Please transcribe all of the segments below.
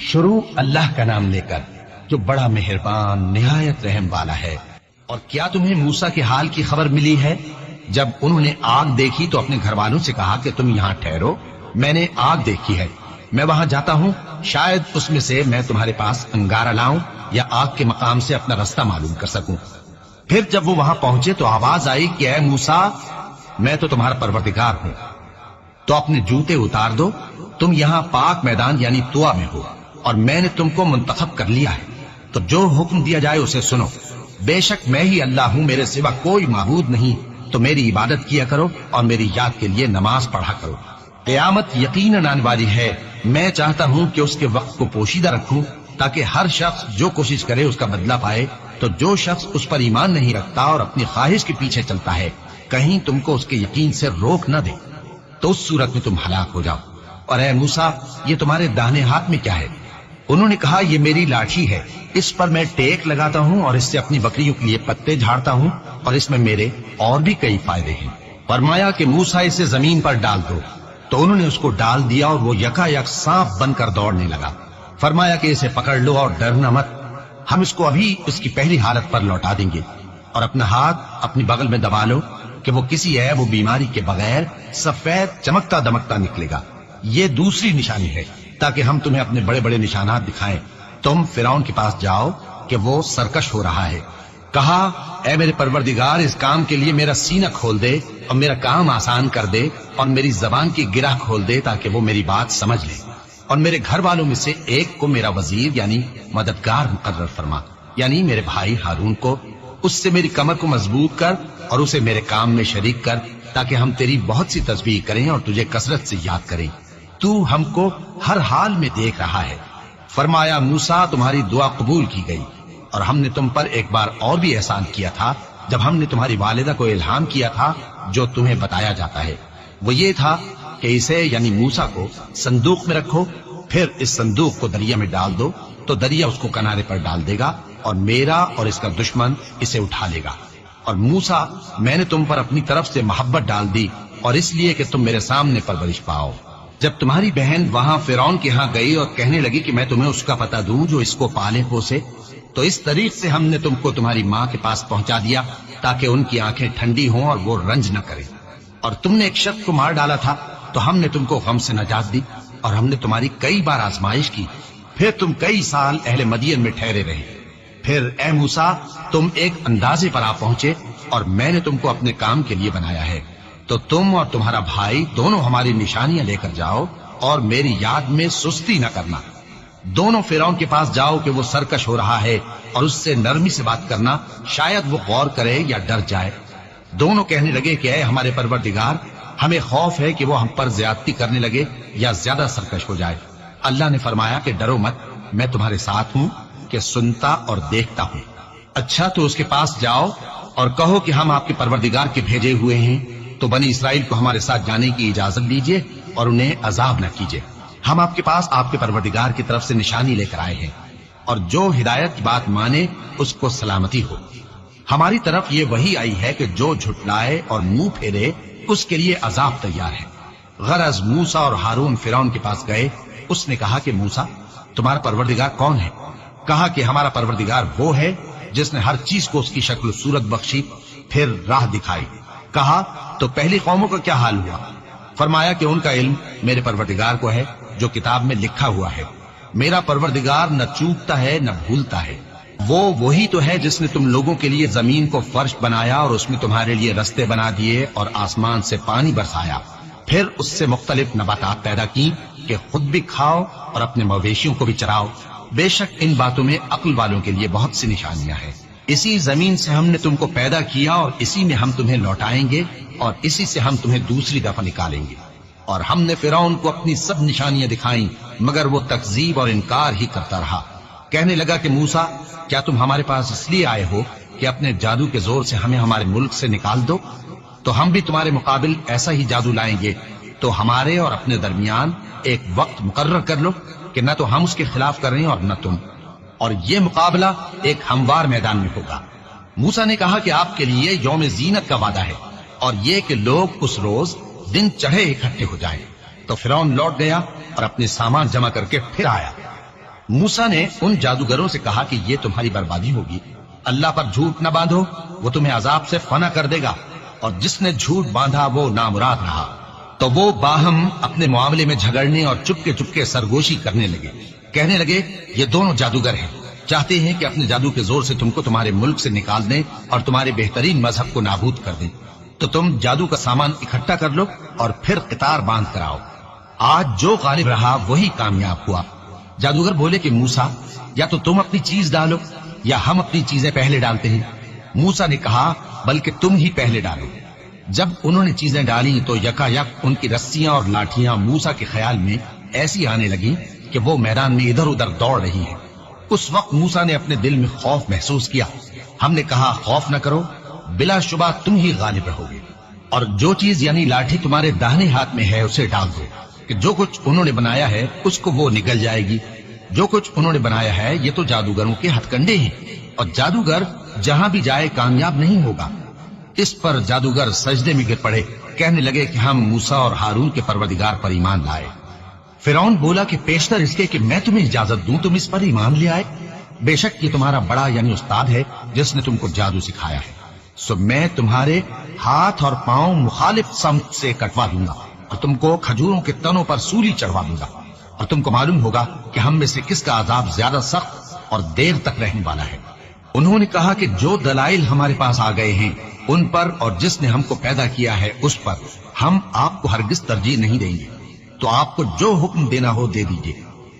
شروع اللہ کا نام لے کر جو بڑا مہربان نہایت رحم والا ہے۔ اور کیا تمہیں موسیٰ کے حال کی خبر ملی ہے؟ جب انہوں نے آگ دیکھی تو اپنے گھر والوں سے کہا کہ تم یہاں ٹھہرو، میں نے آگ دیکھی ہے، میں وہاں جاتا ہوں، شاید اس میں سے میں تمہارے پاس انگارہ لاؤں یا آگ کے مقام سے اپنا راستہ معلوم کر سکوں۔ پھر جب وہ وہاں پہنچے تو آواز آئی کہ اے موسیٰ، میں تو تمہارا پروردگار ہوں، تو اپنے جوتے اتار دو، تم یہاں پاک میدان یعنی طوا میں ہو، اور میں نے تم کو منتخب کر لیا ہے، تو جو حکم دیا جائے اسے سنو۔ بے شک میں ہی اللہ ہوں، میرے سوا کوئی معبود نہیں، تو میری عبادت کیا کرو اور میری یاد کے لیے نماز پڑھا کرو۔ قیامت یقیناً آنے والی ہے، میں چاہتا ہوں کہ اس کے وقت کو پوشیدہ رکھوں تاکہ ہر شخص جو کوشش کرے اس کا بدلہ پائے، تو جو شخص اس پر ایمان نہیں رکھتا اور اپنی خواہش کے پیچھے چلتا ہے کہیں تم کو اس کے یقین سے روک نہ دے، تو اس صورت میں تم ہلاک ہو جاؤ۔ اور اے موسیٰ، یہ تمہارے داہنے ہاتھ میں کیا ہے؟ انہوں نے کہا یہ میری لاٹھی ہے، اس پر میں ٹیک لگاتا ہوں اور اس سے اپنی بکریوں کے لیے پتے جھاڑتا ہوں، اور اس میں میرے اور بھی کئی فائدے ہیں۔ فرمایا کہ موسیٰ اسے زمین پر ڈال دو، تو انہوں نے اس کو ڈال دیا اور وہ یکا یک سانپ بن کر دوڑنے لگا۔ فرمایا کہ اسے پکڑ لو اور ڈرنا مت، ہم اس کو ابھی اس کی پہلی حالت پر لوٹا دیں گے، اور اپنا ہاتھ اپنی بغل میں دبا لو کہ وہ کسی عیب و بیماری کے بغیر سفید چمکتا دمکتا نکلے گا۔ یہ دوسری نشانی ہے تاکہ ہم تمہیں اپنے بڑے بڑے نشانات دکھائیں۔ تم فرعون کے پاس جاؤ کہ وہ سرکش ہو رہا ہے، کہا اے میرے پروردگار، اس کام کے لیے میرا سینہ کھول دے اور میرا کام آسان کر دے، اور میری زبان کی گرہ کھول دے تاکہ وہ میری بات سمجھ لے، اور میرے گھر والوں میں سے ایک کو میرا وزیر یعنی مددگار مقرر فرما، یعنی میرے بھائی ہارون کو، اس سے میری کمر کو مضبوط کر اور اسے میرے کام میں شریک کر، تاکہ ہم تیری بہت سی تسبیح کریں اور تجھے کثرت سے یاد کریں، تو ہم کو ہر حال میں دیکھ رہا ہے۔ فرمایا موسیٰ، تمہاری دعا قبول کی گئی، اور ہم نے تم پر ایک بار اور بھی احسان کیا تھا جب ہم نے تمہاری والدہ کو الہام کیا تھا جو تمہیں بتایا جاتا ہے، وہ یہ تھا کہ اسے یعنی موسیٰ کو صندوق میں رکھو، پھر اس صندوق کو دریا میں ڈال دو تو دریا اس کو کنارے پر ڈال دے گا، اور میرا اور اس کا دشمن اسے اٹھا لے گا۔ اور موسیٰ، میں نے تم پر اپنی طرف سے محبت ڈال دی، اور اس لیے کہ تم میرے سامنے پرورش پاؤ۔ جب تمہاری بہن وہاں فرعون کے ہاں گئی اور کہنے لگی کہ میں تمہیں اس کا پتہ دوں جو اس کو پالے پوسے، تو اس طریق سے ہم نے تم کو تمہاری ماں کے پاس پہنچا دیا تاکہ ان کی آنکھیں ٹھنڈی ہوں اور وہ رنج نہ کرے۔ اور تم نے ایک شخص کو مار ڈالا تھا تو ہم نے تم کو غم سے نجات دی، اور ہم نے تمہاری کئی بار آزمائش کی، پھر تم کئی سال اہل مدین میں ٹھہرے رہے۔ پھر اے موسیٰ، تم ایک اندازے پر آ پہنچے اور میں نے تم کو اپنے کام کے لیے بنایا ہے، تو تم اور تمہارا بھائی دونوں ہماری نشانیاں لے کر جاؤ اور میری یاد میں سستی نہ کرنا۔ دونوں فرعون کے پاس جاؤ کہ وہ سرکش ہو رہا ہے، اور اس سے نرمی سے بات کرنا، شاید وہ غور کرے یا ڈر جائے۔ دونوں کہنے لگے کہ اے ہمارے پروردگار، ہمیں خوف ہے کہ وہ ہم پر زیادتی کرنے لگے یا زیادہ سرکش ہو جائے۔ اللہ نے فرمایا کہ ڈرو مت، میں تمہارے ساتھ ہوں کہ سنتا اور دیکھتا ہوں۔ اچھا تو اس کے پاس جاؤ اور کہو کہ ہم آپ کے پروردگار کے بھیجے ہوئے ہیں، تو بنی اسرائیل کو ہمارے ساتھ جانے کی اجازت دیجیے اور انہیں عذاب نہ کیجیے۔ ہم آپ کے پاس آپ کے پروردگار کی طرف سے نشانی لے کر آئے ہیں، اور جو ہدایت کی بات مانے اس کو سلامتی ہو۔ ہماری طرف یہ وحی آئی ہے کہ جو جھٹلائے اور منہ پھیرے اس کے لیے عذاب تیار ہے۔ غرض موسیٰ اور ہارون فرعون کے پاس گئے، اس نے کہا کہ موسیٰ، تمہارا پروردگار کون ہے؟ کہا کہ ہمارا پروردگار وہ ہے جس نے ہر چیز کو اس کی شکل و صورت بخشی، پھر راہ دکھائی۔ کہا تو پہلی قوموں کا کیا حال ہوا؟ فرمایا کہ ان کا علم میرے پروردگار کو ہے جو کتاب میں لکھا ہوا ہے۔ میرا پروردگار نہ چوکتا ہے نہ بھولتا ہے، وہ وہی تو ہے جس نے تم لوگوں کے لیے زمین کو فرش بنایا اور اس میں تمہارے لیے رستے بنا دیے اور آسمان سے پانی برسایا، پھر اس سے مختلف نباتات پیدا کی کہ خود بھی کھاؤ اور اپنے مویشیوں کو بھی چراؤ۔ بے شک ان باتوں میں عقل والوں کے لیے بہت سی نشانیاں ہیں۔ اسی زمین سے ہم نے تم کو پیدا کیا اور اسی میں ہم تمہیں لوٹائیں گے اور اسی سے ہم تمہیں دوسری دفعہ نکالیں گے۔ اور ہم نے فرعون کو اپنی سب نشانیاں دکھائیں مگر وہ تکذیب اور انکار ہی کرتا رہا۔ کہنے لگا کہ موسیٰ، کیا تم ہمارے پاس اس لیے آئے ہو کہ اپنے جادو کے زور سے ہمیں ہمارے ملک سے نکال دو؟ تو ہم بھی تمہارے مقابل ایسا ہی جادو لائیں گے، تو ہمارے اور اپنے درمیان ایک وقت مقرر کر لو کہ نہ تو ہم اس کے خلاف کریں اور نہ تم، اور یہ مقابلہ ایک ہموار میدان میں ہوگا۔ موسیٰ نے کہا کہ آپ کے لیے یوم زینت کا وعدہ ہے، اور یہ کہ لوگ اس روز دن چڑھے اکٹھے ہو جائیں۔ تو فرعون لوٹ گیا اور اپنے سامان جمع کر کے پھر آیا۔ موسیٰ نے ان جادوگروں سے کہا کہ یہ تمہاری بربادی ہوگی، اللہ پر جھوٹ نہ باندھو، وہ تمہیں عذاب سے فنا کر دے گا، اور جس نے جھوٹ باندھا وہ نامراد رہا۔ تو وہ باہم اپنے معاملے میں جھگڑنے اور چپکے چپکے سرگوشی کرنے لگے، کہنے لگے یہ دونوں جادوگر ہیں، چاہتے ہیں کہ اپنے جادو کے زور سے تم کو تمہارے ملک سے نکال دیں اور تمہارے بہترین مذہب کو نابود کر دیں، تو تم جادو کا سامان اکٹھا کر لو اور پھر قطار باندھ کر آؤ۔ آج جو غالب رہا وہی کامیاب ہوا۔ جادوگر بولے کہ موسیٰ، یا تو تم اپنی چیز ڈالو یا ہم اپنی چیزیں پہلے ڈالتے ہیں۔ موسیٰ نے کہا بلکہ تم ہی پہلے ڈالو۔ جب انہوں نے چیزیں ڈالی تو یکا یک ان کی رسیاں اور لاٹھیاں موسیٰ کے خیال میں ایسی آنے لگی کہ وہ میدان میں ادھر ادھر دوڑ رہی ہیں۔ اس وقت موسیٰ نے اپنے دل میں خوف محسوس کیا۔ ہم نے کہا خوف نہ کرو، بلا شبہ تم ہی غالب رہو گے، اور جو چیز یعنی لاٹھی تمہارے داہنے ہاتھ میں ہے اسے ڈال دو، کہ جو کچھ انہوں نے بنایا ہے اس کو وہ نگل جائے گی۔ جو کچھ انہوں نے بنایا ہے یہ تو جادوگروں کے ہتھ کنڈے ہیں، اور جادوگر جہاں بھی جائے کامیاب نہیں ہوگا۔ اس پر جادوگر سجدے میں گر پڑے، کہنے لگے کہ ہم موسیٰ اور ہارون کے پروردگار پر ایمان لائے۔ فرعون بولا کہ پیشتر اس کے کہ میں تمہیں اجازت دوں تم اس پر ایمان لے آئے، بے شک یہ تمہارا بڑا یعنی استاد ہے جس نے تم کو جادو سکھایا ہے، سو میں تمہارے ہاتھ اور پاؤں مخالف سمت سے کٹوا دوں گا اور تم کو کھجوروں کے تنوں پر سولی چڑھوا دوں گا، اور تم کو معلوم ہوگا کہ ہم میں سے کس کا عذاب زیادہ سخت اور دیر تک رہنے والا ہے۔ انہوں نے کہا کہ جو دلائل ہمارے پاس آ گئے ہیں ان پر اور جس نے ہم کو پیدا کیا ہے اس پر ہم آپ کو ہرگز ترجیح نہیں دیں گے، تو آپ کو جو حکم دینا ہو دے دیجیے،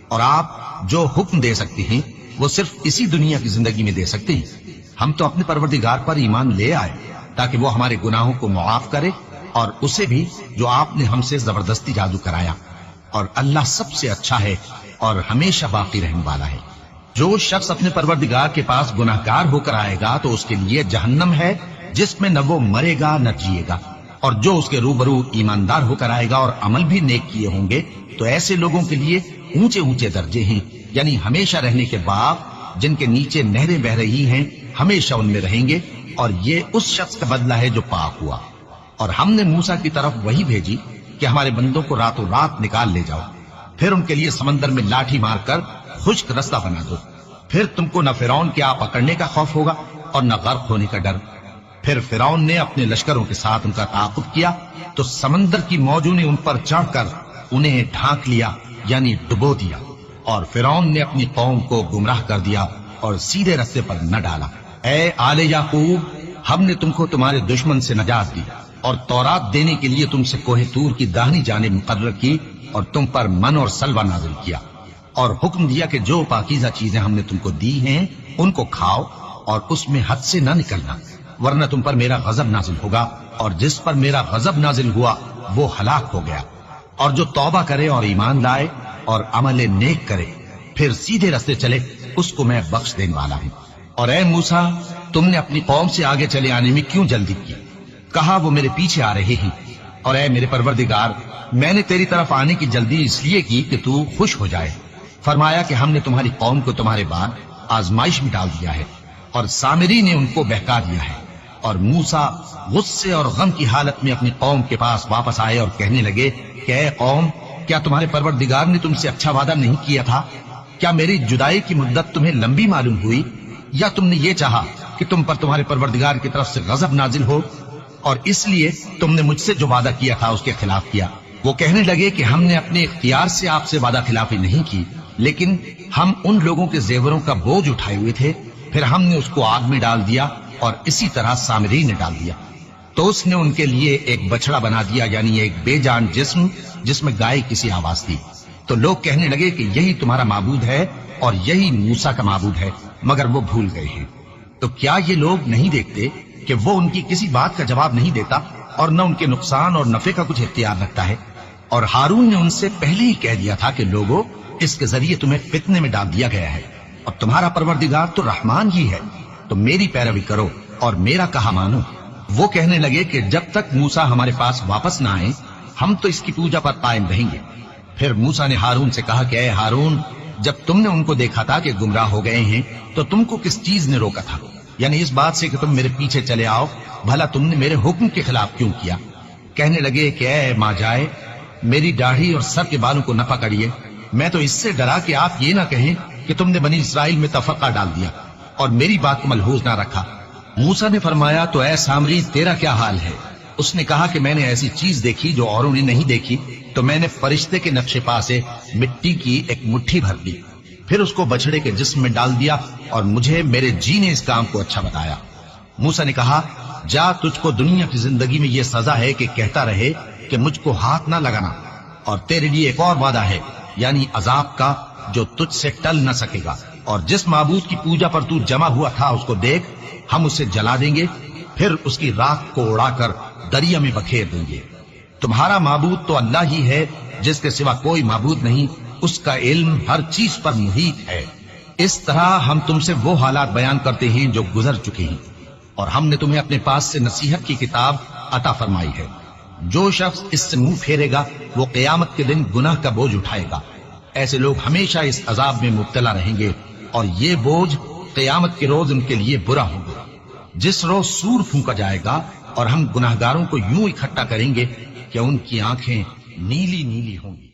اور آپ جو حکم دے سکتے ہیں وہ صرف اسی دنیا کی زندگی میں دے سکتے ہیں۔ ہم تو اپنے پروردگار پر ایمان لے آئے تاکہ وہ ہمارے گناہوں کو معاف کرے، اور اسے بھی جو آپ نے ہم سے زبردستی جادو کرایا، اور اللہ سب سے اچھا ہے اور ہمیشہ باقی رہنے والا ہے۔ جو شخص اپنے پروردگار کے پاس گناہگار ہو کر آئے گا تو اس کے لیے جہنم ہے جس میں نہ وہ مرے گا نہ جیے گا، اور جو اس کے روبرو ایماندار ہو کر آئے گا اور عمل بھی نیک کیے ہوں گے تو ایسے لوگوں کے لیے اونچے اونچے درجے ہیں، یعنی ہمیشہ رہنے کے باغ جن کے نیچے نہریں بہ رہی ہیں، ہمیشہ ان میں رہیں گے، اور یہ اس شخص کا بدلہ ہے جو پاک ہوا۔ اور ہم نے موسیٰ کی طرف وہی بھیجی کہ ہمارے بندوں کو راتوں رات نکال لے جاؤ، پھر ان کے لیے سمندر میں لاٹھی مار کر خشک رستہ بنا دو، پھر تم کو نہ فرعون کے آ پکڑنے کا خوف ہوگا اور نہ غرق ہونے کا ڈر۔ پھر فرعون نے اپنے لشکروں کے ساتھ ان کا تعاقب کیا تو سمندر کی موجوں نے ان پر چڑھ کر انہیں ڈھانک لیا یعنی ڈبو دیا، اور فرعون نے اپنی قوم کو گمراہ کر دیا اور سیدھے رستے پر نہ ڈالا۔ اے آل یعقوب، ہم نے تم کو تمہارے دشمن سے نجات دی اور تورات دینے کے لیے تم سے کوہ طور کی داہنی جانب مقرر کی، اور تم پر من اور سلوہ نازل کیا، اور حکم دیا کہ جو پاکیزہ چیزیں ہم نے تم کو دی ہیں ان کو کھاؤ اور اس میں حد سے نہ نکلنا، ورنہ تم پر میرا غضب نازل ہوگا، اور جس پر میرا غضب نازل ہوا وہ ہلاک ہو گیا۔ اور جو توبہ کرے اور ایمان لائے اور عمل نیک کرے پھر سیدھے رستے چلے اس کو میں بخش دینے والا ہوں۔ اور اے موسیٰ، تم نے اپنی قوم سے آگے چلے آنے میں کیوں جلدی کی؟ کہا وہ میرے پیچھے آ رہے ہیں۔ اور اے میرے پروردگار، میں نے تیری طرف آنے کی جلدی اس لیے کی کہ تو خوش ہو جائے۔ فرمایا کہ ہم نے تمہاری قوم کو تمہارے بعد آزمائش میں ڈال دیا ہے، اور سامری نے ان کو بہکا دیا ہے۔ اور موسیٰ غصے اور غم کی حالت میں اپنی قوم کے پاس واپس آئے اور کہنے لگے کہ اے قوم، کیا تمہارے پروردگار نے تم سے اچھا وعدہ نہیں کیا تھا؟ کیا میری جدائی کی مدت تمہیں لمبی معلوم ہوئی، یا تم نے یہ چاہا کہ تم پر تمہارے پروردگار کی طرف سے غضب نازل ہو، اور اس لیے تم نے مجھ سے جو وعدہ کیا تھا اس کے خلاف کیا؟ وہ کہنے لگے کہ ہم نے اپنے اختیار سے آپ سے وعدہ خلافی نہیں کی، لیکن ہم ان لوگوں کے زیوروں کا بوجھ اٹھائے ہوئے تھے، پھر ہم نے اس کو آگ میں ڈال دیا، اور اسی طرح سامری نے ڈال دیا۔ تو اس نے ان کے لیے ایک بچڑا بنا دیا، یعنی ایک بے جان جسم جس میں گائے کسی آواز تھی۔ تو لوگ کہنے لگے کہ یہی تمہارا معبود ہے اور یہی موسیٰ کا معبود ہے، مگر وہ بھول گئے ہیں۔ تو کیا یہ لوگ نہیں دیکھتے کہ وہ ان کی کسی بات کا جواب نہیں دیتا اور نہ ان کے نقصان اور نفع کا کچھ اختیار رکھتا ہے؟ اور ہارون نے ان سے پہلے ہی کہہ دیا تھا کہ لوگوں، اس کے ذریعے تمہیں فتنے میں ڈال دیا گیا ہے، اور تمہارا پروردگار تو رحمان ہی ہے، تو میری پیروی کرو اور میرا کہا مانو۔ وہ کہنے لگے کہ جب تک موسیٰ ہمارے پاس واپس نہ آئے ہم تو اس کی پوجا پر قائم رہیں گے۔ پھر موسیٰ نے ہارون سے کہا کہ اے ہارون، جب تم نے ان کو دیکھا تھا کہ گمراہ ہو گئے ہیں تو تم کو کس چیز نے روکا تھا؟ یعنی اس بات سے کہ تم میرے پیچھے چلے آؤ، بھلا تم نے میرے حکم کے خلاف کیوں کیا؟ کہنے لگے کہ اے ماں جائے، میری داڑھی اور سر کے بالوں کو نہ پکڑیے، میں تو اس سے ڈرا کہ آپ یہ نہ کہیں کہ تم نے بنی اسرائیل میں تفرقہ ڈال دیا اور میری بات کو ملحوظ نہ رکھا۔ موسیٰ نے فرمایا تو اے سامری تیرا کیا حال ہے؟ اس نے کہا کہ میں نے ایسی چیز دیکھی جو اوروں نے نہیں دیکھی، تو میں نے فرشتے کے نقش پا سے مٹی کی ایک مٹھی بھر لی، پھر اس کو بچڑے کے جسم میں ڈال دیا اور مجھے میرے جی نے اس کام کو اچھا بتایا۔ موسیٰ نے کہا جا، تجھ کو دنیا کی زندگی میں یہ سزا ہے کہ کہتا رہے کہ مجھ کو ہاتھ نہ لگانا، اور تیرے لیے ایک اور وعدہ ہے، یعنی عذاب کا جو تجھ سے ٹل نہ سکے گا، اور جس معبود کی پوجا پر تو جمع ہوا تھا اس کو دیکھ، ہم اسے جلا دیں گے، پھر اس کی راکھ کو اڑا کر دریا میں بکھیر دیں گے۔ تمہارا معبود تو اللہ ہی ہے، جس کے سوا کوئی معبود نہیں، اس کا علم ہر چیز پر محیط ہے۔ اس طرح ہم تم سے وہ حالات بیان کرتے ہیں جو گزر چکے ہیں، اور ہم نے تمہیں اپنے پاس سے نصیحت کی کتاب عطا فرمائی ہے۔ جو شخص اس سے منہ پھیرے گا وہ قیامت کے دن گناہ کا بوجھ اٹھائے گا۔ ایسے لوگ ہمیشہ اس عذاب میں مبتلا رہیں گے، اور یہ بوجھ قیامت کے روز ان کے لیے برا ہوگا۔ جس روز سور پھونکا جائے گا اور ہم گناہگاروں کو یوں اکٹھا کریں گے کہ ان کی آنکھیں نیلی نیلی ہوں گی۔